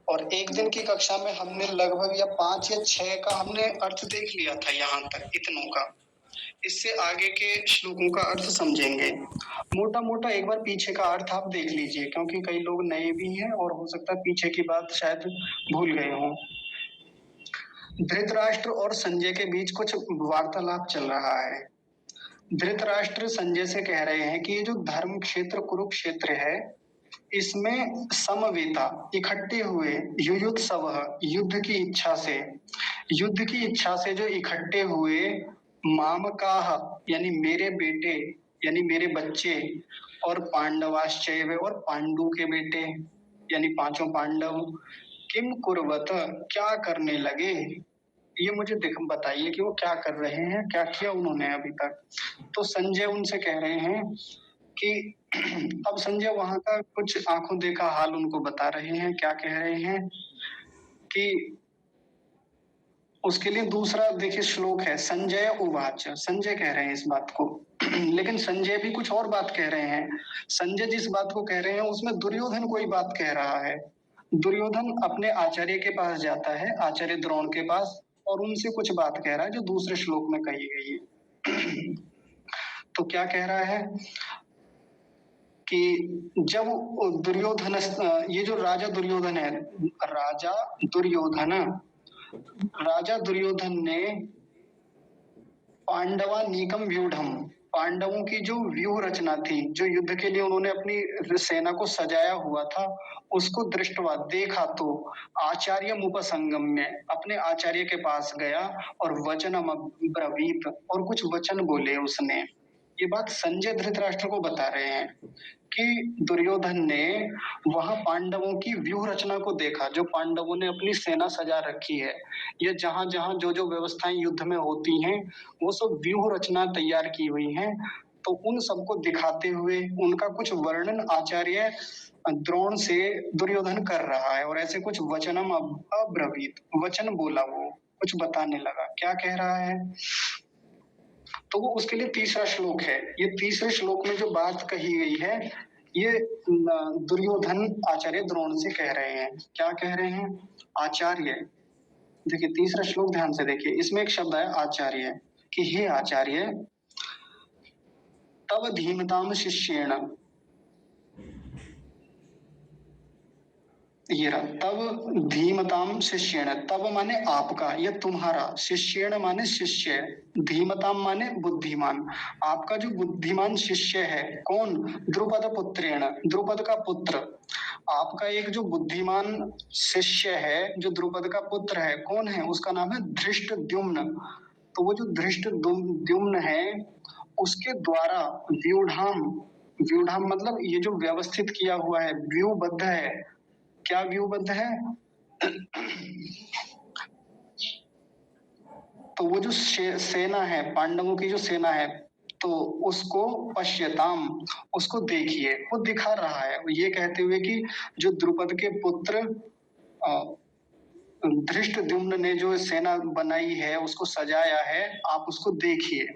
और एक दिन की कक्षा में हमने लगभग या 5 या 6 का हमने अर्थ देख लिया था यहाँ तक, इतनों का। इससे आगे के श्लोकों का अर्थ समझेंगे। मोटा-मोटा एक बार पीछे का अर्थ आप देख लीजिए, क्योंकि कई लोग नए भी हैं और हो सकता है पीछे की बात शायद भूल गए हों। धृतराष्ट्र और संजय के बीच कुछ वार्तालाप चल रहा है। धृतराष्ट्र संजय से कह रहे हैं कि ये जो धर्म क्षेत्र कुरुक्षेत्र है, इसमें समवेता इकट्ठे हुए युयुत्सवः युद्ध की इच्छा से जो इकट्ठे हुए मामकाः यानी मेरे बेटे यानी मेरे बच्चे और पांडवाश्चैव और पांडु के बेटे यानी पांचों पांडव किम कुर्वत क्या करने लगे, ये मुझे बताइए कि वो क्या कर रहे हैं, क्या किया उन्होंने अभी तक। तो संजय उनसे कह रहे हैं कि अब संजय वहां का कुछ आंखों देखा हाल उनको बता रहे हैं। क्या कह रहे हैं कि उसके लिए दूसरा देखिए श्लोक है, संजय उवाच, संजय कह रहे हैं इस बात को। लेकिन संजय भी कुछ और बात कह रहे हैं। संजय जिस बात को कह रहे हैं उसमें दुर्योधन कोई बात कह रहा है। दुर्योधन अपने आचार्य के पास जाता है, आचार्य द्रोण के पास, और उनसे कुछ बात कह रहा है जो दूसरे श्लोक में कही गई है। तो क्या कह रहा है कि जब दुर्योधन ये जो राजा दुर्योधन है, राजा दुर्योधन ने पांडवा नीकम व्यूढ़म, पांडवों की जो व्यूह रचना थी, जो युद्ध के लिए उन्होंने अपनी सेना को सजाया हुआ था, उसको दृष्टवा देखा तो आचार्य उपसंगम में अपने आचार्य के पास गया और वचनम ब्रवीत और कुछ वचन बोले उसने। ये बात संजय धृतराष्ट्र को बता रहे हैं कि दुर्योधन ने वहां पांडवों की व्यूह रचना को देखा, जो पांडवों ने अपनी सेना सजा रखी है, ये जहां जहां जो जो व्यवस्थाएं युद्ध में होती हैं वो सब व्यूह रचना तैयार की हुई हैं। तो उन सबको दिखाते हुए उनका कुछ वर्णन आचार्य द्रोण से दुर्योधन कर रहा है, और ऐसे कुछ वचनम अब्रवीत वचन बोला, वो कुछ बताने लगा। क्या कह रहा है तो वो उसके लिए तीसरा श्लोक है। ये तीसरे श्लोक में जो बात कही गई है ये दुर्योधन आचार्य द्रोण से कह रहे हैं। क्या कह रहे हैं? आचार्य, देखिए तीसरा श्लोक ध्यान से देखिए, इसमें एक शब्द है आचार्य, कि हे आचार्य तब धीमताम शिष्येण, ये रहा, तब धीमताम शिष्येण, तब माने आपका या तुम्हारा, शिष्येण माने शिष्य, धीमताम माने बुद्धिमान, आपका जो बुद्धिमान शिष्य है, कौन? द्रुपद पुत्रेण, द्रुपद का पुत्र, आपका एक जो बुद्धिमान शिष्य है जो द्रुपद का पुत्र है, कौन है? उसका नाम है धृष्टद्युम्न। तो वो जो धृष्टद्युम्न है उसके द्वारा व्यूढ़ाम, व्यूढ़ाम मतलब ये जो व्यवस्थित किया हुआ है, व्यूहबद्ध है। क्या व्यूहबद्ध है? तो वो जो सेना है, पांडवों की जो सेना है, तो उसको पश्यताम, उसको देखिए, वो दिखा रहा है ये कहते हुए कि जो द्रुपद के पुत्र धृष्टद्युम्न ने जो सेना बनाई है, उसको सजाया है, आप उसको देखिए।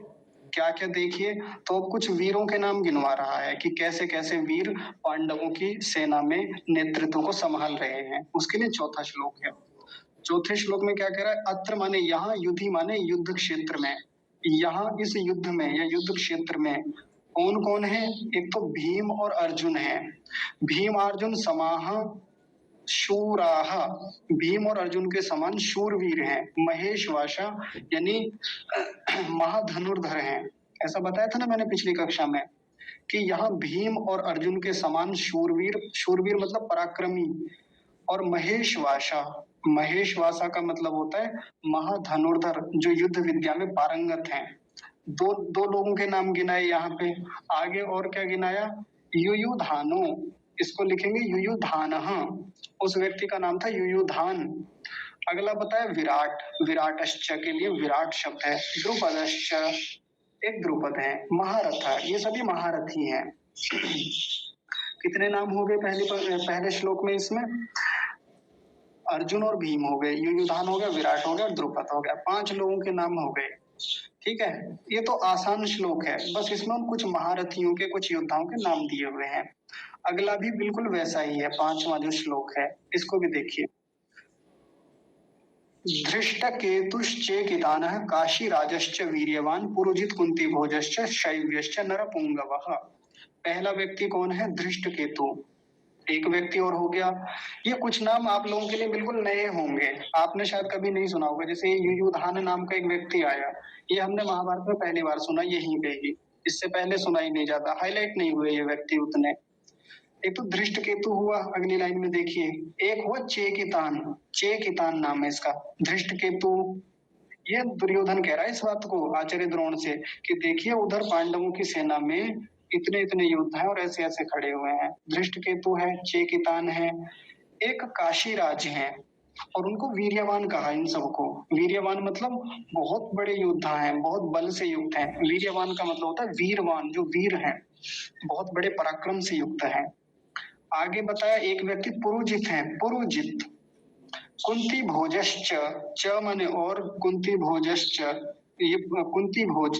क्या क्या देखिए? तो अब कुछ वीरों के नाम गिनवा रहा है कि कैसे कैसे वीर पांडवों की सेना में नेतृत्व को संभाल रहे हैं। उसके लिए चौथा श्लोक है। चौथे श्लोक में क्या कह रहा है? अत्र माने यहाँ, युद्धि माने युद्ध क्षेत्र में, यहाँ इस युद्ध में या युद्ध क्षेत्र में कौन कौन है? एक तो भीम और अर्जुन है। भीम अर्जुन समाह शूराह, भीम और अर्जुन के समान शूरवीर हैं। महेश वाशा यानी महाधनुर्धर हैं। ऐसा बताया था ना मैंने पिछली कक्षा में कि यहाँ भीम और अर्जुन के समान शूरवीर, शूरवीर मतलब पराक्रमी, और महेशवासा, महेशवासा का मतलब होता है महाधनुर्धर, जो युद्ध विद्या में पारंगत हैं। दो दो लोगों के नाम गिनाए यहाँ पे। आगे और क्या गिनाया? युयुधानो, इसको लिखेंगे युयुधानः, उस व्यक्ति का नाम था युयुधान। अगला बताया विराट, विराटश्च के लिए विराट शब्द है। द्रुपदश्च, एक द्रुपद है। महारथ, ये सभी महारथी हैं। कितने नाम हो गए पहले श्लोक में? इसमें अर्जुन और भीम हो गए, युयुधान हो गया, विराट हो गया और द्रुपद हो गया। 5 लोगों के नाम हो गए। ठीक है, ये तो आसान श्लोक है, बस इसमें हम कुछ महारथियों के, कुछ योद्धाओं के नाम दिए हुए हैं। अगला भी बिल्कुल वैसा ही है, 5वां जो श्लोक है, इसको भी देखिए। धृष्टकेतुश्चेकितानः काशीराजश्च वीर्यवान पुरुजित कुंती भोजश्च शैव्यश्च नरपुंगवः। पहला व्यक्ति कौन है? धृष्टकेतु। एक व्यक्ति और हो गया। ये कुछ नाम आप लोगों के लिए बिल्कुल नए होंगे, आपने शायद कभी नहीं सुना होगा। जैसे युयुधान नाम का एक व्यक्ति आया, ये हमने महाभारत में पहली बार सुना, यहीं पे ही, इससे पहले सुना ही नहीं जाता, हाईलाइट नहीं हुए ये व्यक्ति उतने। एक तो धृष्ट केतु हुआ, अगली लाइन में देखिए। एक हुआ चेकितान, चेकितान नाम है इसका। धृष्ट केतु, ये दुर्योधन कह रहा है इस बात को आचार्य द्रोण से कि देखिए उधर पांडवों की सेना में इतने इतने योद्धा हैं और ऐसे ऐसे खड़े हुए हैं। धृष्ट केतु है, चेकितान है, एक काशीराज है, और उनको वीर्यवान कहा इन सबको। वीर्यवान मतलब बहुत बड़े योद्धा हैं, बहुत बल से युक्त हैं। वीर्यवान का मतलब होता है वीरवान, जो वीर हैं, बहुत बड़े पराक्रम से युक्त हैं। आगे बताया एक व्यक्ति पुरुजित है, पुरुजित। कुंती भोजश्च, च माने और, कुंती भोजश्च, ये कुंती भोज,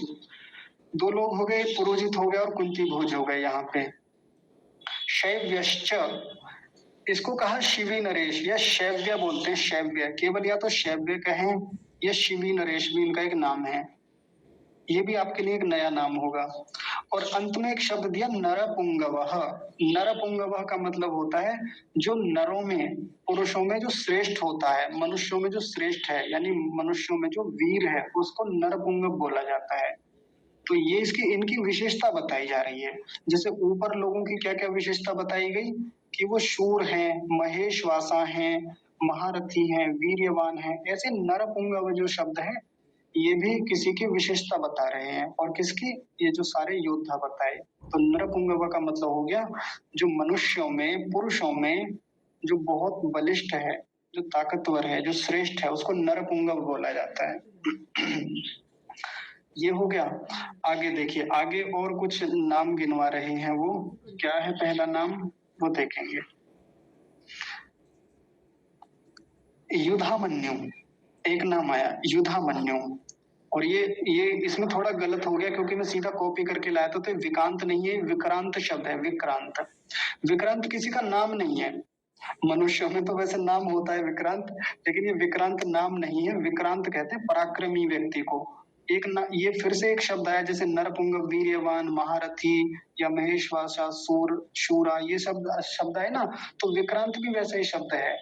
दो लोग हो गए, पुरोहित हो गया और कुंती भोज हो गए यहाँ पे। शैव्यश्च, इसको कहा शिवी नरेश या शैव्य बोलते हैं, शैव्य, केवल या तो शैव्य कहें या शिवी नरेश भी इनका एक नाम है, ये भी आपके लिए एक नया नाम होगा। और अंत में एक शब्द दिया नरपुंगवः। नरपुंगवः का मतलब होता है जो नरों में, पुरुषों में जो श्रेष्ठ होता है, मनुष्यों में जो श्रेष्ठ है, यानी मनुष्यों में जो वीर है, उसको नरपुंगव बोला जाता है। तो ये इसकी इनकी विशेषता बताई जा रही है। जैसे ऊपर लोगों की क्या क्या विशेषता बताई गई कि वो शूर हैं, महेशवासा हैं, महारथी हैं, वीर्यवान हैं, ऐसे नरपुंगव जो शब्द है ये भी किसी की विशेषता बता रहे हैं। और किसकी? ये जो सारे योद्धा बताए। तो नरपुंगव का मतलब हो गया जो मनुष्यों में, पुरुषों में जो बहुत बलिष्ठ है, जो ताकतवर है, जो श्रेष्ठ है, उसको नरपुंगव बोला जाता है। ये हो गया। आगे देखिए, आगे और कुछ नाम गिनवा रहे हैं। वो क्या है पहला नाम, वो देखेंगे। युधामन्यु, एक नाम आया युधामन्यु। और ये इसमें थोड़ा गलत हो गया क्योंकि मैं सीधा कॉपी करके लाया था, तो विक्रांत नहीं है, विक्रांत शब्द है, विक्रांत। विक्रांत किसी का नाम नहीं है। मनुष्यों में तो वैसे नाम होता है विक्रांत, लेकिन ये विक्रांत नाम नहीं है। विक्रांत कहते हैं पराक्रमी व्यक्ति को। एक ना, ये फिर से एक शब्द आया, जैसे नरपुंग, वीर्यवान, महारथी या महेशवासा, सूर, शूरा, ये शब्द शब्द है ना, तो विक्रांत भी वैसा ही शब्द है।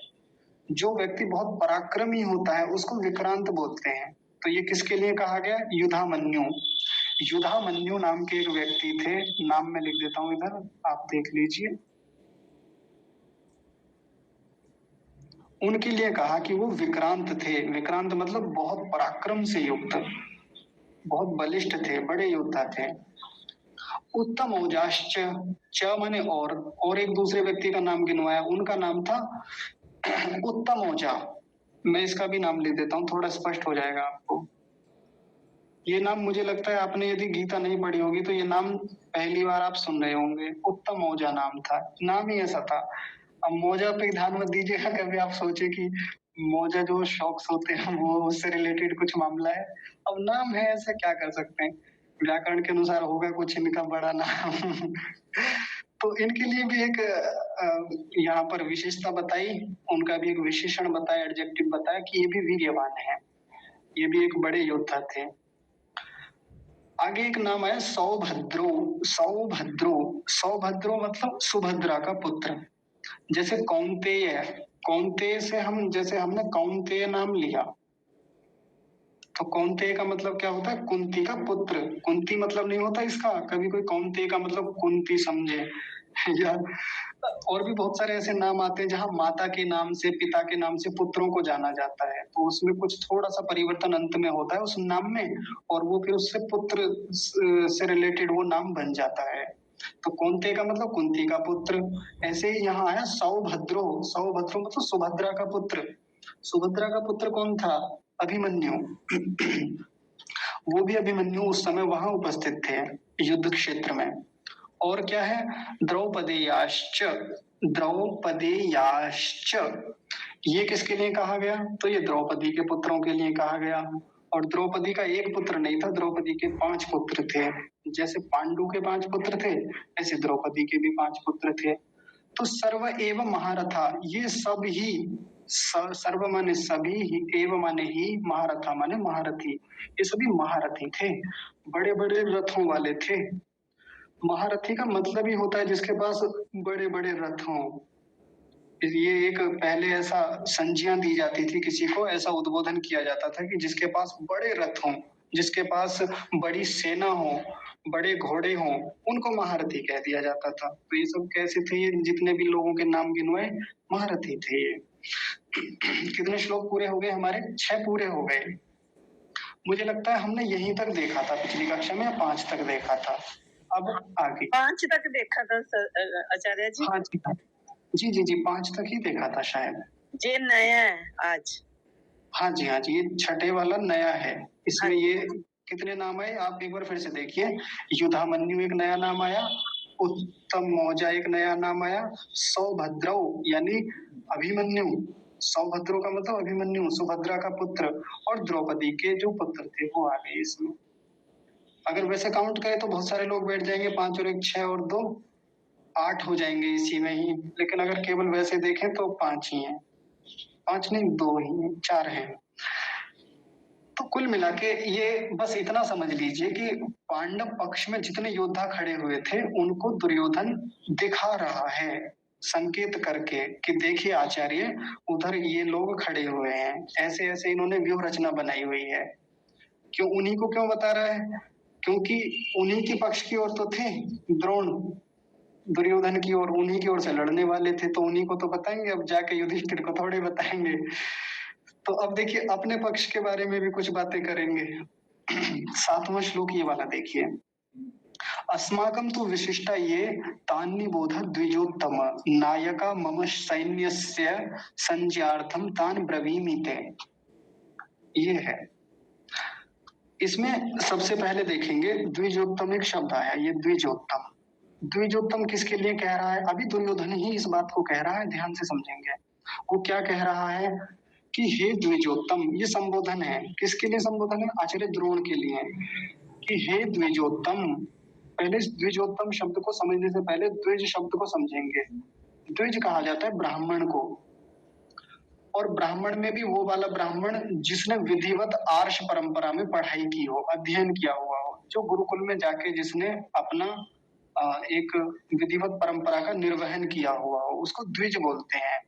जो व्यक्ति बहुत पराक्रमी होता है उसको विक्रांत बोलते हैं। तो ये किसके लिए कहा गया? युधामन्यु। युधामन्यु नाम के एक व्यक्ति थे, नाम मैं लिख देता हूं इधर, आप देख लीजिए। उनके लिए कहा कि वो विक्रांत थे। विक्रांत मतलब बहुत पराक्रम से युक्त, बहुत बलिष्ठ थे, बड़े योद्धा थे। उत्तम औजाश्च, च माने और एक दूसरे व्यक्ति का नाम गिनवाया, उनका नाम था उत्तम औजा। मैं इसका भी नाम लिख देता हूँ, थोड़ा स्पष्ट हो जाएगा आपको। ये नाम मुझे लगता है आपने यदि गीता नहीं पढ़ी होगी तो ये नाम पहली बार आप सुन रहे होंगे। उत्तम औजा नाम था, नाम ही ऐसा था। अब मौजा पे ध्यान मत दीजिएगा, कभी आप सोचे कि मौजा जो शौक्स होते हैं वो उससे रिलेटेड कुछ मामला है। अब नाम है ऐसे, क्या कर सकते हैं, व्याकरण के अनुसार होगा कुछ इनका बड़ा नाम। तो इनके लिए भी एक यहाँ पर विशेषता बताई, उनका भी एक विशेषण बताया, एडजेक्टिव बताया कि ये भी वीर्यवान है, ये भी एक बड़े योद्धा थे। आगे एक नाम है सौभद्रो। सौभद्रो, सौभद्रो मतलब सुभद्रा का पुत्र। जैसे कौन्तेय, कौन्तेय से हम, जैसे हमने कौन्तेय नाम लिया, तो कौन्तेय का मतलब क्या होता है? कुंती का पुत्र। कुंती मतलब नहीं होता इसका, कभी कोई कौन्तेय का मतलब कुंती समझे या और भी बहुत सारे ऐसे नाम आते हैं जहाँ माता के नाम से, पिता के नाम से पुत्रों को जाना जाता है, तो उसमें कुछ थोड़ा सा परिवर्तन अंत में होता है उस नाम में, और वो फिर उससे पुत्र से रिलेटेड वो नाम बन जाता है। तो कौन्तेय का मतलब कुंती का पुत्र। ऐसे ही यहाँ आया सौभद्रो। सौभद्रो मतलब सुभद्रा का पुत्र। सुभद्रा का पुत्र कौन था? अभिमन्यु। वो भी अभिमन्यु उस समय वहां उपस्थित थे युद्ध क्षेत्र में। और क्या है? द्रौपदेयाश्च, द्रौपदेयाश्च, ये किसके लिए कहा गया? तो ये द्रौपदी के पुत्रों के लिए कहा गया। और द्रौपदी का एक पुत्र नहीं था, द्रौपदी के 5 पुत्र थे। जैसे पांडु के 5 पुत्र थे, ऐसे द्रौपदी के भी 5 पुत्र थे। तो सर्व एवं महारथा, ये सब ही सर्व माने सभी, ही एव माने ही, महारथा माने महारथी। ये सभी महारथी थे, बड़े बड़े रथों वाले थे। महारथी का मतलब ही होता है जिसके पास बड़े बड़े रथ हों। ये एक पहले ऐसा संज्ञा दी जाती थी, किसी को ऐसा उद्बोधन किया जाता था कि जिसके पास बड़े रथ हों, जिसके पास बड़ी सेना हो, बड़े घोड़े हों, उनको महारथी कह दिया जाता था। तो ये सब कैसे थे, ये जितने भी लोगों के नाम गिनवाए, महारथी थे ये। कितने श्लोक पूरे हो गए हमारे? 6 पूरे हो गए। मुझे लगता है हमने यहीं तक देखा था पिछली कक्षा में, या 5 तक देखा था। अब आगे 5 तक देखा था आचार्य जी। हाँ जी, जी जी जी 5 तक ही देखा था शायद। ये नया है आज। हाँ जी, हाँ जी, ये छठे वाला नया है। इसमें हाँ। ये कितने नाम आए आप एक बार फिर से देखिए। युधामन्यु एक नया नाम आया, उत्तम मौजा एक नया नाम आया, सौभद्रौ यानी अभिमन्यु, सौभद्रो का मतलब अभिमन्यु, सुभद्रा का पुत्र, और द्रौपदी के जो पुत्र थे वो आ गए इसमें। अगर वैसे काउंट करें तो बहुत सारे लोग बैठ जाएंगे, 5 और 1 6 और 2 8 हो जाएंगे इसी में ही। लेकिन अगर केवल वैसे देखें तो 5 ही हैं, 5 नहीं 2 ही हैं, 4 हैं। तो कुल मिला के ये बस इतना समझ लीजिए कि पांडव पक्ष में जितने योद्धा खड़े हुए थे उनको दुर्योधन दिखा रहा है, संकेत करके कि देखिए आचार्य, उधर ये लोग खड़े हुए हैं, ऐसे ऐसे इन्होंने व्यूह रचना बनाई हुई है। क्यों उन्हीं को क्यों बता रहा है? क्योंकि उन्हीं के पक्ष की ओर तो थे द्रोण, दुर्योधन की ओर, उन्हीं की ओर से लड़ने वाले थे, तो उन्हीं को तो बताएंगे, अब जाके युधिष्ठिर को थोड़े बताएंगे। तो अब देखिए अपने पक्ष के बारे में भी कुछ बातें करेंगे। 7वां श्लोक ये वाला देखिए। अस्माकं तु विशिष्टा ये तान्निबोध द्विजोत्तम नायका मम सैन्यस्य संज्ञार्थम तान ब्रवीमि ते। ये है। इसमें सबसे पहले देखेंगे द्विजोत्तम एक शब्द आया, ये द्विजोत्तम। द्विजोत्तम किसके लिए कह रहा है? अभी दुर्योधन ही इस बात को कह रहा है, ध्यान से समझेंगे। वो क्या कह रहा है कि हे द्विजोत्तम, ये संबोधन है, किसके लिए संबोधन है? आचार्य द्रोण के लिए, कि हे द्विजोत्तम। पहले इस द्विजोत्तम शब्द को समझने से पहले द्विज शब्द को समझेंगे। द्विज कहा जाता है ब्राह्मण को, और ब्राह्मण में भी वो वाला ब्राह्मण जिसने विधिवत आर्ष परंपरा में पढ़ाई की हो, अध्ययन किया हुआ हो, जो गुरुकुल में जाके जिसने अपना एक विधिवत परंपरा का निर्वहन किया हुआ हो, उसको द्विज बोलते हैं।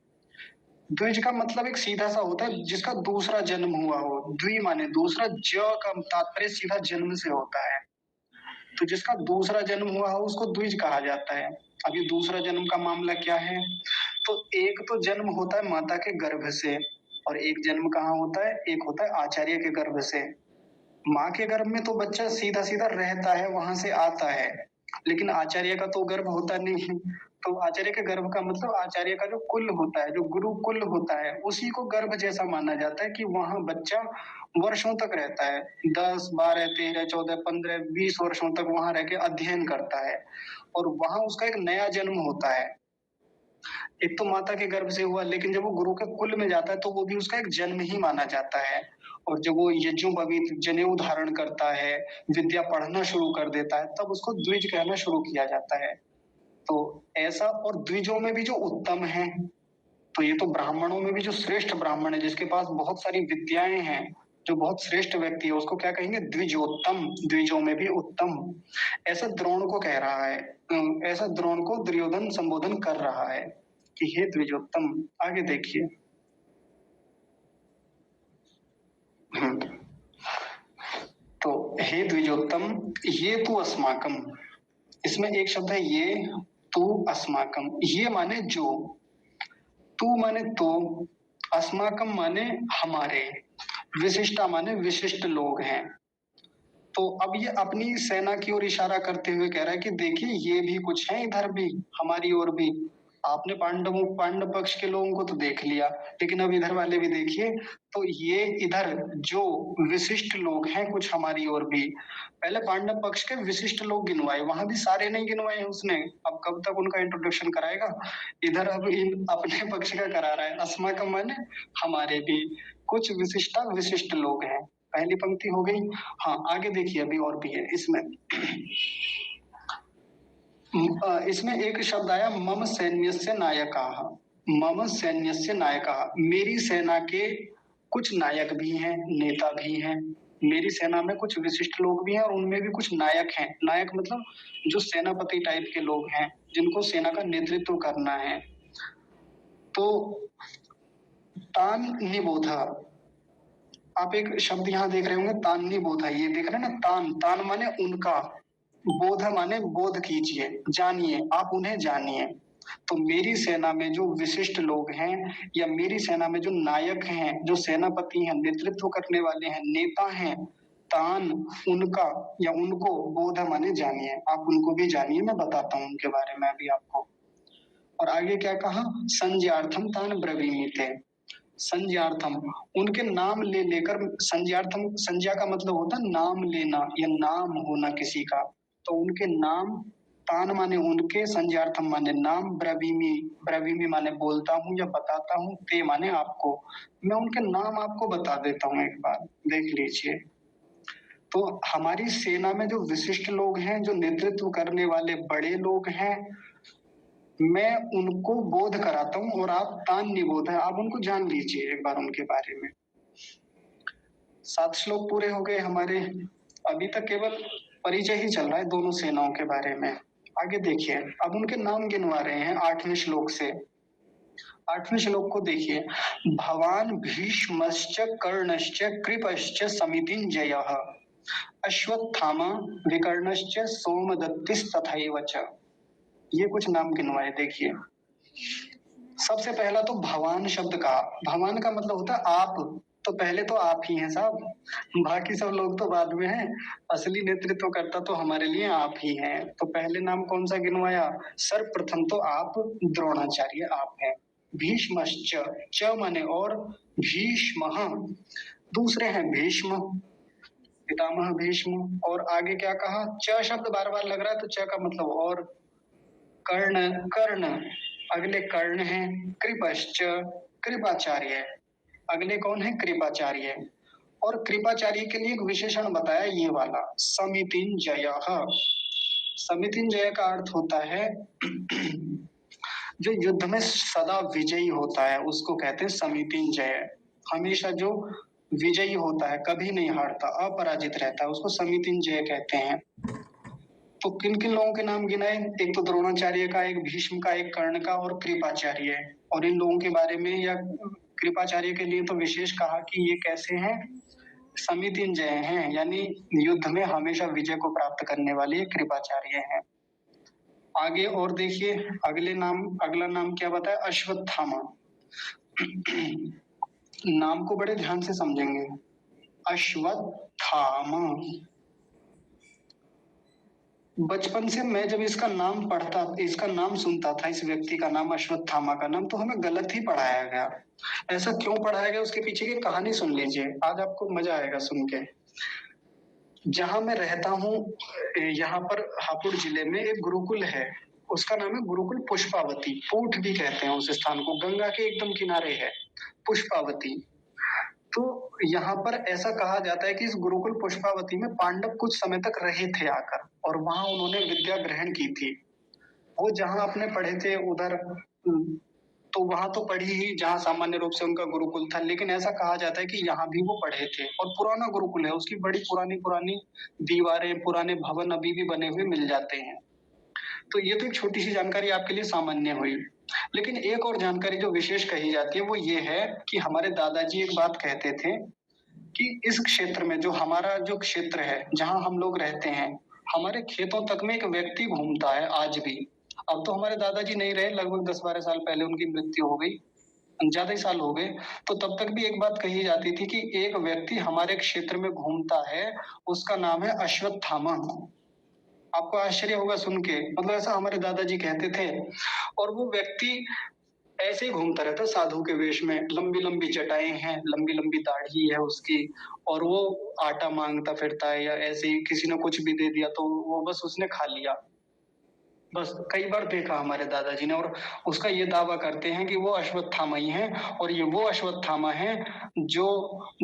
द्विज का मतलब एक सीधा सा होता है जिसका दूसरा जन्म हुआ हो। द्वि माने दूसरा, ज का तात्पर्य सीधा जन्म से होता है। तो जिसका दूसरा जन्म हुआ हो उसको द्विज कहा जाता है। अभी दूसरा जन्म का मामला क्या है? तो एक तो जन्म होता है माता के गर्भ से, और एक जन्म कहाँ होता है? एक होता है आचार्य के गर्भ से। माँ के गर्भ में तो बच्चा सीधा सीधा रहता है, वहां से आता है, लेकिन आचार्य का तो गर्भ होता नहीं। तो आचार्य के गर्भ का मतलब आचार्य का जो कुल होता है, जो गुरुकुल होता है, उसी को गर्भ जैसा माना जाता है, कि वहां बच्चा वर्षों तक रहता है, 10 12 13 14 15 20 वर्षों तक वहां रह के अध्ययन करता है, और वहां उसका एक नया जन्म होता है। एक तो माता के गर्भ से हुआ, लेकिन जब वो गुरु के कुल में जाता है तो वो भी उसका एक जन्म ही माना जाता है। और जब वो यज्ञोपवीत जनेऊ धारण करता है, विद्या पढ़ना शुरू कर देता है, तब उसको द्विज कहना शुरू किया जाता है। तो ऐसा, और द्विजों में भी जो उत्तम है, तो ये तो ब्राह्मणों में भी जो श्रेष्ठ ब्राह्मण है, जिसके पास बहुत सारी विद्याएं हैं, जो बहुत श्रेष्ठ व्यक्ति है, उसको क्या कहेंगे? द्विजोत्तम, द्विजों में भी उत्तम। ऐसा द्रोण को कह रहा है, ऐसा द्रोण को दुर्योधन संबोधन कर रहा है कि हे द्विजोत्तम। आगे देखिए। तो हे द्विजोत्तम, ये तू अस्माकम, इसमें एक शब्द है ये, तू अस्माकम। ये माने जो, तू माने तो, अस्माकम माने हमारे, विशिष्टा माने विशिष्ट लोग हैं। तो अब ये अपनी सेना की ओर इशारा करते हुए कह रहा है कि देखिए ये भी कुछ है इधर भी, हमारी ओर भी। आपने पांडव पक्ष के लोगों को तो देख लिया, लेकिन अब इधर वाले भी देखिए। तो ये इधर जो विशिष्ट लोग हैं कुछ हमारी ओर भी। पहले पांडव पक्ष के विशिष्ट लोग गिनवाए, वहां भी सारे नहीं गिनवाए उसने। अब कब तक उनका इंट्रोडक्शन कराएगा? इधर अब इन अपने पक्ष का करा रहा है। अस्माकम माने हमारे भी कुछ विशिष्टा विशिष्ट लोग हैं। पहली पंक्ति हो गई। हाँ, आगे देखिए, अभी और भी है इसमें। इसमें एक शब्द आया मम सैन्यस्य नायकाः। मम सैन्यस्य नायकः, मेरी सेना के कुछ नायक भी हैं, नेता भी हैं। मेरी सेना में कुछ विशिष्ट लोग भी हैं और उनमें भी कुछ नायक हैं। नायक मतलब जो सेनापति टाइप के लोग हैं, जिनको सेना का नेतृत्व करना है। तो तान निबोध, आप एक शब्द यहाँ देख रहे होंगे तान निबोध, ये देख रहे हैं ना, तान, तान माने उनका, बोध माने बोध कीजिए, जानिए, आप उन्हें जानिए। तो मेरी सेना में जो विशिष्ट लोग हैं या मेरी सेना में जो नायक हैं, जो सेनापति हैं, नेतृत्व करने वाले हैं, नेता हैं, तान उनका या उनको, बोध माने जानिए, आप उनको भी जानिए, मैं बताता हूँ उनके बारे में अभी आपको। और आगे क्या कहा, संज्ञार्थम तान ब्रवीमीते, संज्ञार्थम उनके नाम ले लेकर, संज्ञार्थम, संज्ञा का मतलब होता है नाम लेना या नाम होना किसी का, तो उनके नाम, तान माने उनके, संज्ञार्थम माने नाम, ब्रवीमी, ब्रवीमी माने बोलता हूँ या बताता हूँ, ते माने आपको, मैं उनके नाम आपको बता देता हूँ, एक बार देख लीजिए। तो हमारी सेना में जो विशिष्ट लोग हैं, जो नेतृत्व करने वाले बड़े लोग हैं, मैं उनको बोध कराता हूँ और आप तान निबोध है, आप उनको जान लीजिए एक बार उनके बारे में। 7 श्लोक पूरे हो गए हमारे। अभी तक केवल परिचय ही चल रहा है दोनों सेनाओं के बारे में। आगे देखिए, अब उनके नाम गिनवा रहे हैं 8वें श्लोक से। 8वें श्लोक को देखिए, भवान भीष्मश्च कर्णश्च कृपश्च समितिञ्जयः अश्वत्थामा विकर्णश्च सोमदत्तिस्तथैव च। ये कुछ नाम गिनवाए, देखिए। सबसे पहला तो भवान शब्द का, भवान का मतलब होता है आप, तो पहले तो आप ही हैं साहब, बाकी सब लोग तो बाद में हैं, असली नेतृत्व करता तो हमारे लिए आप ही हैं। तो पहले नाम कौन सा गिनवाया, सर्वप्रथम तो आप द्रोणाचार्य आप हैं। भीष्मश्च, च माने और, भीष्मः, दूसरे हैं भीष्म, पितामह भीष्म। और आगे क्या कहा, च शब्द बार बार लग रहा है तो च का मतलब और, कर्ण, कर्ण, अगले कर्ण हैं, कृपश्च, कृपाचार्य, अगले कौन है, कृपाचार्य। और कृपाचार्य के लिए एक विशेषण बताया ये वाला, समितिञ्जयः। समितिञ्जय का अर्थ होता है जो युद्ध में सदा विजयी होता है, उसको कहते हैं समितिञ्जय। हमेशा जो विजयी होता है, कभी नहीं हारता, अपराजित रहता है, उसको समितिञ्जय कहते हैं। तो किन किन लोगों के नाम गिनाए, एक तो द्रोणाचार्य का, एक भीष्म का, एक कर्ण का और कृपाचार्य। और इन लोगों के बारे में, या कृपाचार्य के लिए तो विशेष कहा कि ये कैसे हैं, समितिञ्जय हैं, यानी युद्ध में हमेशा विजय को प्राप्त करने वाले ये कृपाचार्य हैं। आगे और देखिए, अगले नाम, अगला नाम क्या बताया, अश्वत्थामा। नाम को बड़े ध्यान से समझेंगे, अश्वत्थामा। बचपन से मैं जब इसका नाम पढ़ता, इसका नाम सुनता था, इस व्यक्ति का नाम, अश्वत्थामा का नाम, तो हमें गलत ही पढ़ाया गया। ऐसा क्यों पढ़ाया गया, उसके पीछे की कहानी सुन लीजिए, आज आपको मजा आएगा सुन के। जहाँ मैं रहता हूँ, यहाँ पर हापुड़ जिले में एक गुरुकुल है, उसका नाम है गुरुकुल पुष्पावती, पूठ भी कहते हैं उस स्थान को, गंगा के एकदम किनारे है पुष्पावती। तो यहाँ पर ऐसा कहा जाता है कि इस गुरुकुल पुष्पावती में पांडव कुछ समय तक रहे थे आकर, और वहां उन्होंने विद्या ग्रहण की थी। वो जहाँ अपने पढ़े थे उधर, तो वहां तो पढ़ी ही, जहाँ सामान्य रूप से उनका गुरुकुल था, लेकिन ऐसा कहा जाता है कि यहाँ भी वो पढ़े थे, और पुराना गुरुकुल है, उसकी बड़ी पुरानी पुरानी दीवारें, पुराने भवन अभी भी बने हुए मिल जाते हैं। तो ये तो एक छोटी सी जानकारी आपके लिए सामान्य हुई, लेकिन एक और जानकारी जो विशेष कही जाती है वो ये है कि हमारे दादाजी एक बात कहते थे कि इस क्षेत्र में, जो हमारा जो क्षेत्र है जहाँ हम लोग रहते हैं, हमारे खेतों तक में एक व्यक्ति घूमता है आज भी। अब तो हमारे दादाजी नहीं रहे, लगभग 10-12 साल पहले उनकी मृत्यु हो गई, ज्यादा ही साल हो गए। तो तब तक भी एक बात कही जाती थी कि एक व्यक्ति हमारे क्षेत्र में घूमता है, उसका नाम है अश्वत्थामा। आपको आश्चर्य होगा सुन के, मतलब ऐसा हमारे दादाजी कहते थे। और वो व्यक्ति ऐसे ही घूमता रहता साधु के वेश में, लंबी लंबी जटाएं हैं, लंबी लंबी दाढ़ी है उसकी, और वो आटा मांगता फिरता है, या ऐसे ही किसी ने कुछ भी दे दिया तो वो बस उसने खा लिया। बस कई बार देखा हमारे दादाजी ने, और उसका ये दावा करते हैं कि वो अश्वत्थामा ही है, और ये वो अश्वत्थामा है जो,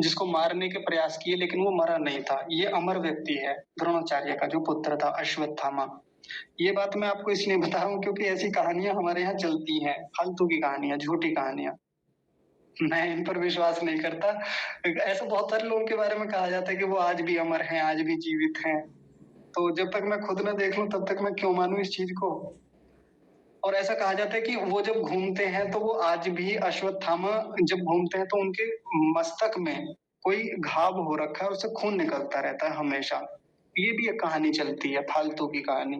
जिसको मारने के प्रयास किए लेकिन वो मरा नहीं था। ये अमर व्यक्ति है, द्रोणाचार्य का जो पुत्र था अश्वत्थामा। ये बात मैं आपको इसलिए बता रहा हूँ क्योंकि ऐसी कहानियाँ हमारे यहाँ चलती हैं, फालतू की कहानियाँ, झूठी कहानियाँ। मैं इन पर विश्वास नहीं करता। ऐसा बहुत सारे लोगों के बारे में कहा जाता है कि वो आज भी अमर हैं, आज भी जीवित हैं। तो जब तक मैं खुद ना देख लूँ तब तक मैं क्यों मानूँ इस चीज़ को? और ऐसा कहा जाता है कि वो जब घूमते हैं तो वो आज भी अश्वत्थामा जब घूमते हैं तो उनके मस्तक में कोई घाव हो रखा है, उससे खून निकलता रहता है हमेशा। ये भी एक कहानी चलती है, फालतू की कहानी।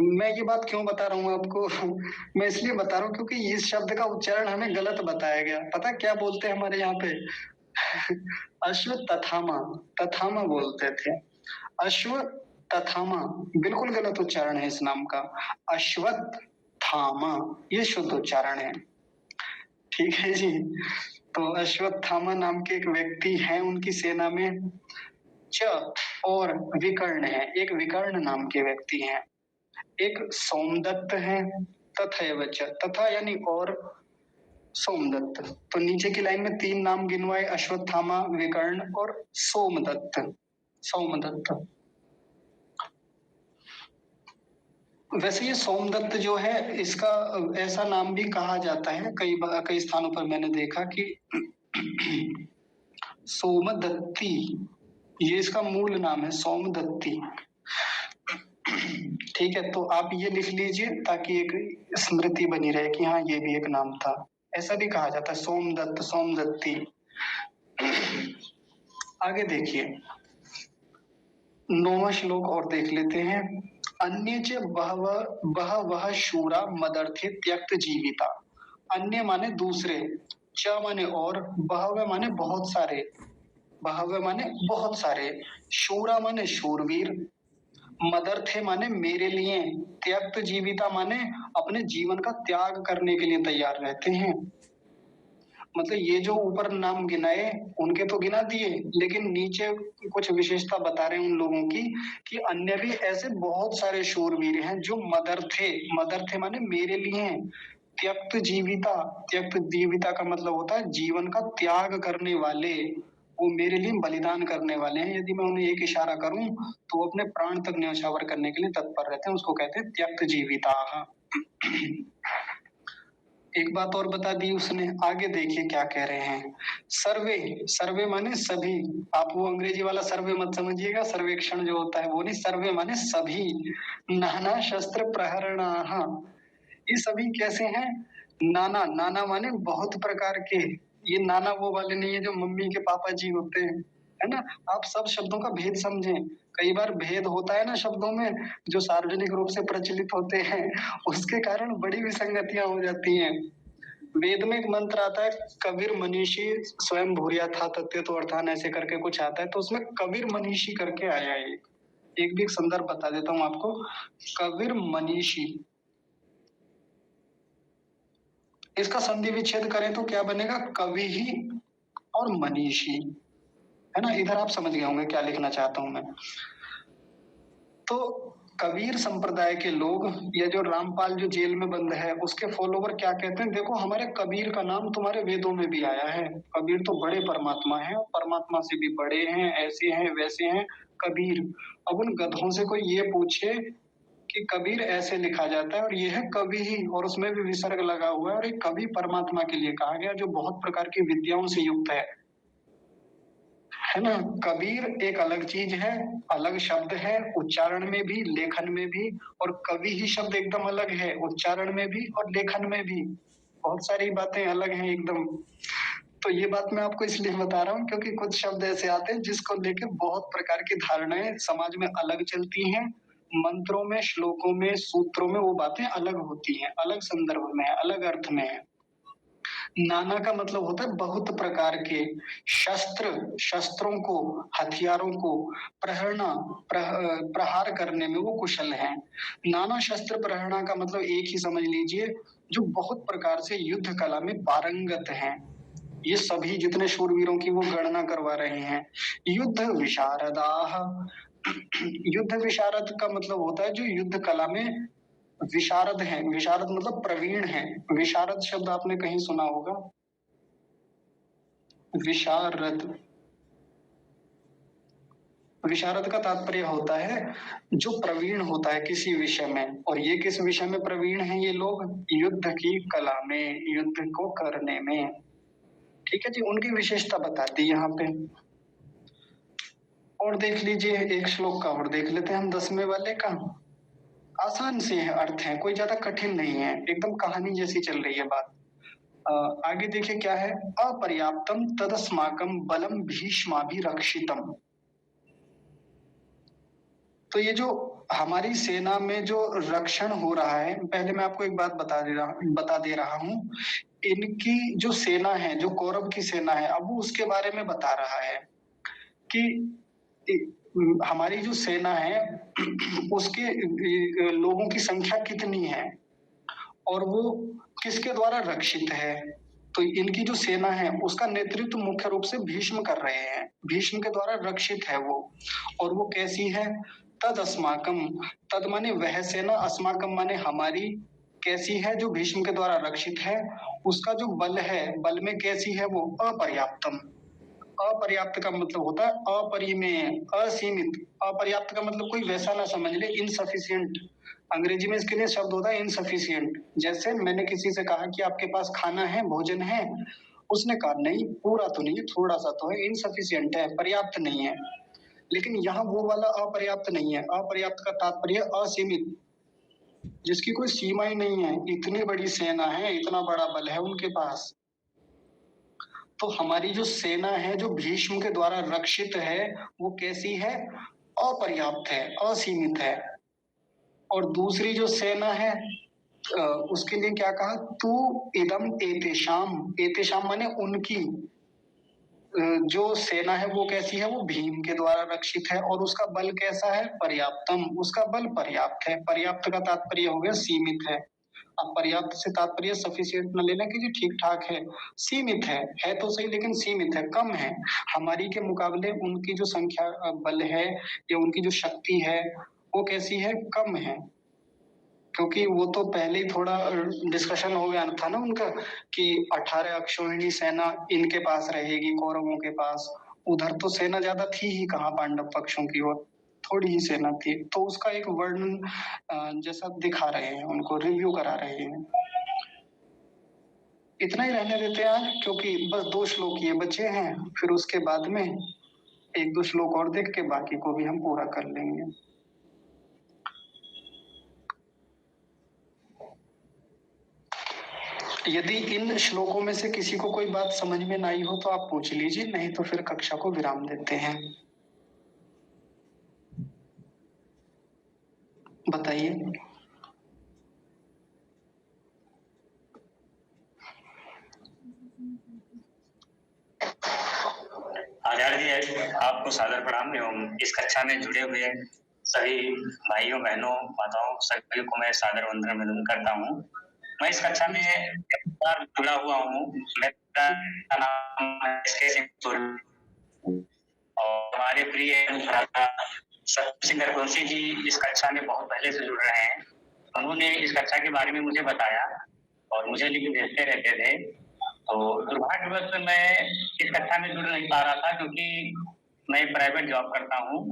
मैं ये बात क्यों बता रहा हूँ आपको? मैं इसलिए बता रहा हूँ क्योंकि इस शब्द का उच्चारण हमें गलत बताया गया। पता है क्या बोलते हैं हमारे यहाँ पे? अश्वत्थामा, तथामा बोलते थे। अश्वत्थामा बिल्कुल गलत उच्चारण है इस नाम का। अश्वत्थामा ये शुद्ध उच्चारण है। ठीक है जी। तो अश्वत्थामा नाम के एक व्यक्ति हैं उनकी सेना में। च और विकर्ण है, एक विकर्ण नाम के व्यक्ति हैं। एक सोमदत्त है, तथैव च, तथा यानी और सोमदत्त। तो नीचे की लाइन में 3 नाम गिनवाए, अश्वत्थामा, विकर्ण और सोमदत्त। सोमदत्त। वैसे ये सोमदत्त जो है इसका ऐसा नाम भी कहा जाता है, कई स्थानों पर मैंने देखा कि सोमदत्ती, ये इसका मूल नाम है, सोमदत्ती। ठीक है, तो आप ये लिख लीजिए ताकि एक स्मृति बनी रहे कि हाँ ये भी एक नाम था। ऐसा भी कहा जाता है, सोमदत्त, सोमदत्ती। आगे देखिए, 9वां श्लोक और देख लेते हैं। अन्य च बहवः शूरा मदर्थे त्यक्त जीविता। अन्य माने दूसरे, च माने और, बहव माने बहुत सारे, बहव माने बहुत सारे, शूरा माने शूरवीर, मदर्थे माने मेरे लिए, त्यक्त जीविता माने अपने जीवन का त्याग करने के लिए तैयार रहते हैं। मतलब ये जो ऊपर नाम गिनाए उनके तो गिना दिए, लेकिन नीचे कुछ विशेषता बता रहे हैं उन लोगों की कि अन्य भी ऐसे बहुत सारे शूरवीर हैं जो मदर थे माने मेरे लिए हैं। त्यक्त जीविता का मतलब होता है जीवन का त्याग करने वाले, वो मेरे लिए बलिदान करने वाले हैं। यदि मैं उन्हें एक इशारा करूं तो वो अपने प्राण तक न्यौछावर करने के लिए तत्पर रहते हैं, उसको कहते हैं त्यक्त जीविता। एक बात और बता दी उसने, आगे देखिए क्या कह रहे हैं। सर्वे, सर्वे माने सभी। आप वो अंग्रेजी वाला सर्वे मत समझिएगा, सर्वेक्षण जो होता है वो नहीं, सर्वे माने सभी। नाना शस्त्र प्रहरणाः, ये सभी कैसे हैं? नाना, नाना माने बहुत प्रकार के। ये नाना वो वाले नहीं है जो मम्मी के पापा जी होते हैं, है ना? आप सब शब्दों का भेद समझें। कई बार भेद होता है ना शब्दों में जो सार्वजनिक रूप से प्रचलित होते हैं, उसके कारण बड़ी विसंगतियां हो जाती हैं। वेद में एक मंत्र आता है, कबीर मनीषी स्वयं भूरिया था तत्व तो अर्थान, ऐसे करके कुछ आता है। तो उसमें कबीर मनीषी करके आया है। एक भी एक संदर्भ बता देता हूँ आपको। कबीर मनीषी, इसका संधि विच्छेद करें तो क्या बनेगा? कवि ही और मनीषी, है ना? इधर आप समझ गए होंगे क्या लिखना चाहता हूं मैं। तो कबीर संप्रदाय के लोग, या जो रामपाल जो जेल में बंद है उसके फॉलोवर क्या कहते हैं, देखो हमारे कबीर का नाम तुम्हारे वेदों में भी आया है। कबीर तो बड़े परमात्मा हैं, परमात्मा से भी बड़े हैं, ऐसे हैं वैसे हैं कबीर। अब उन गधों से कोई ये पूछे कि कबीर ऐसे लिखा जाता है और ये है कवि ही, और उसमें भी विसर्ग लगा हुआ है, और एक कवि परमात्मा के लिए कहा गया जो बहुत प्रकार की विद्याओं से युक्त है ना? कबीर एक अलग चीज है, अलग शब्द है, उच्चारण में भी लेखन में भी। और कवि ही शब्द एकदम अलग है, उच्चारण में भी और लेखन में भी। बहुत सारी बातें अलग हैं एकदम। तो ये बात मैं आपको इसलिए बता रहा हूँ क्योंकि कुछ शब्द ऐसे आते हैं जिसको लेके बहुत प्रकार की धारणाएं समाज में अलग चलती हैं। मंत्रों में, श्लोकों में, सूत्रों में वो बातें अलग होती हैं, अलग संदर्भ में है, अलग अर्थ में है। नाना का मतलब होता है बहुत प्रकार के। शस्त्रों को, हथियारों को प्रहार करने में वो कुशल हैं। नाना शस्त्र प्रहरणा का मतलब एक ही समझ लीजिए, जो बहुत प्रकार से युद्ध कला में पारंगत हैं। ये सभी जितने शूरवीरों की वो गणना करवा रहे हैं। युद्ध विशारदाह, युद्ध विशारद का मतलब होता है जो युद्ध कला में विशारद है। विशारद मतलब प्रवीण है। विशारद शब्द आपने कहीं सुना होगा, विशारद। विशारद का तात्पर्य होता है जो प्रवीण होता है किसी विषय में। और ये किस विषय में प्रवीण है ये लोग? युद्ध की कला में, युद्ध को करने में। ठीक है जी, उनकी विशेषता बता दी यहाँ पे। और देख लीजिए, एक श्लोक का और देख लेते हैं हम 10वें वाले का। आसान से है अर्थ है, कोई ज्यादा कठिन नहीं है, एकदम कहानी जैसी चल रही है बात। आगे देखिए क्या है। अपर्याप्तम तदस्माकम बलम भीष्माभिरक्षितम। तो ये जो हमारी सेना में जो रक्षण हो रहा है, पहले मैं आपको एक बात बता दे रहा हूँ। इनकी जो सेना है, जो कौरव की सेना है, अब वो उसके बारे में बता रहा है कि हमारी जो सेना है उसके लोगों की संख्या कितनी है और वो किसके द्वारा रक्षित है। तो इनकी जो सेना है उसका नेतृत्व मुख्य रूप से भीष्म कर रहे हैं, भीष्म के द्वारा रक्षित है वो। और वो कैसी है? तद अस्माकम, तद माने वह सेना, अस्माकम माने हमारी। कैसी है? जो भीष्म के द्वारा रक्षित है। उसका जो बल है, बल में कैसी है वो? अपर्याप्तम। अपर्याप्त का मतलब होता है अपरिमेय, असीमित। अपर्याप्त का मतलब कोई वैसा ना समझ ले, इनसफिशियंट। अंग्रेजी में इसके लिए शब्द होता है इनसफिशियंट। जैसे मैंने किसी से कहा कि आपके पास खाना है, भोजन है, उसने कहा नहीं, पूरा तो नहीं है, थोड़ा सा तो है, इनसफिशियंट है, पर्याप्त नहीं है। लेकिन यहाँ वो वाला अपर्याप्त नहीं है। अपर्याप्त का तात्पर्य असीमित, जिसकी कोई सीमा ही नहीं है। इतनी बड़ी सेना है, इतना बड़ा बल है उनके पास। तो हमारी जो सेना है, जो भीष्म के द्वारा रक्षित है, वो कैसी है? अपर्याप्त है, असीमित है। और दूसरी जो सेना है, उसके लिए क्या कहा? तू इदम एतेषाम। एतेषाम माने उनकी जो सेना है वो कैसी है? वो भीम के द्वारा रक्षित है। और उसका बल कैसा है? पर्याप्तम। उसका बल पर्याप्त है। पर्याप्त का तात्पर्य हो गया सीमित है। अब पर्याप्त से तात्पर्य सफिशिएंट न लेना कि जी ठीक ठाक है, सीमित है तो सही, लेकिन सीमित है, कम है। हमारी के मुकाबले उनकी जो संख्या बल है या उनकी जो शक्ति है वो कैसी है? कम है। क्योंकि वो तो पहले ही थोड़ा डिस्कशन हो गया था ना उनका कि 18 अक्षौहिणी सेना इनके पास रहेगी, कौरवों के पास। उधर तो सेना ज्यादा थी ही कहाँ पांडव पक्षों की ओर, थोड़ी ही सेना थी। तो उसका एक वर्णन जैसा दिखा रहे हैं, उनको रिव्यू करा रहे हैं। इतना ही रहने देते हैं आज, क्योंकि बस 2 श्लोक ये बचे हैं। फिर उसके बाद में 1-2 श्लोक और देख के बाकी को भी हम पूरा कर लेंगे। यदि इन श्लोकों में से किसी को कोई बात समझ में ना आई हो तो आप पूछ लीजिए, नहीं तो फिर कक्षा को विराम देते हैं। बताइए। आचार्य जी, आपको सादर प्रणाम एवं इस कक्षा में जुड़े हुए सभी भाइयों बहनों माताओं सभी को मैं सादर वंदन करता हूँ। मैं इस कक्षा में जुड़ा हुआ हूँ। मेरा नाम और हमारे प्रिय सिंह रघुवंशी जी इस कक्षा में बहुत पहले से जुड़ रहे हैं। उन्होंने इस कक्षा के बारे में मुझे बताया और मुझे लिख भेजते रहते थे। तो दुर्भाग्यवश मैं इस कक्षा में जुड़ नहीं पा रहा था क्योंकि मैं प्राइवेट जॉब करता हूँ।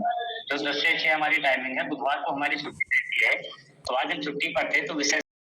जो 10 से 6 हमारी टाइमिंग है, बुधवार को हमारी छुट्टी रहती है। तो आज हम छुट्टी पर थे तो विषय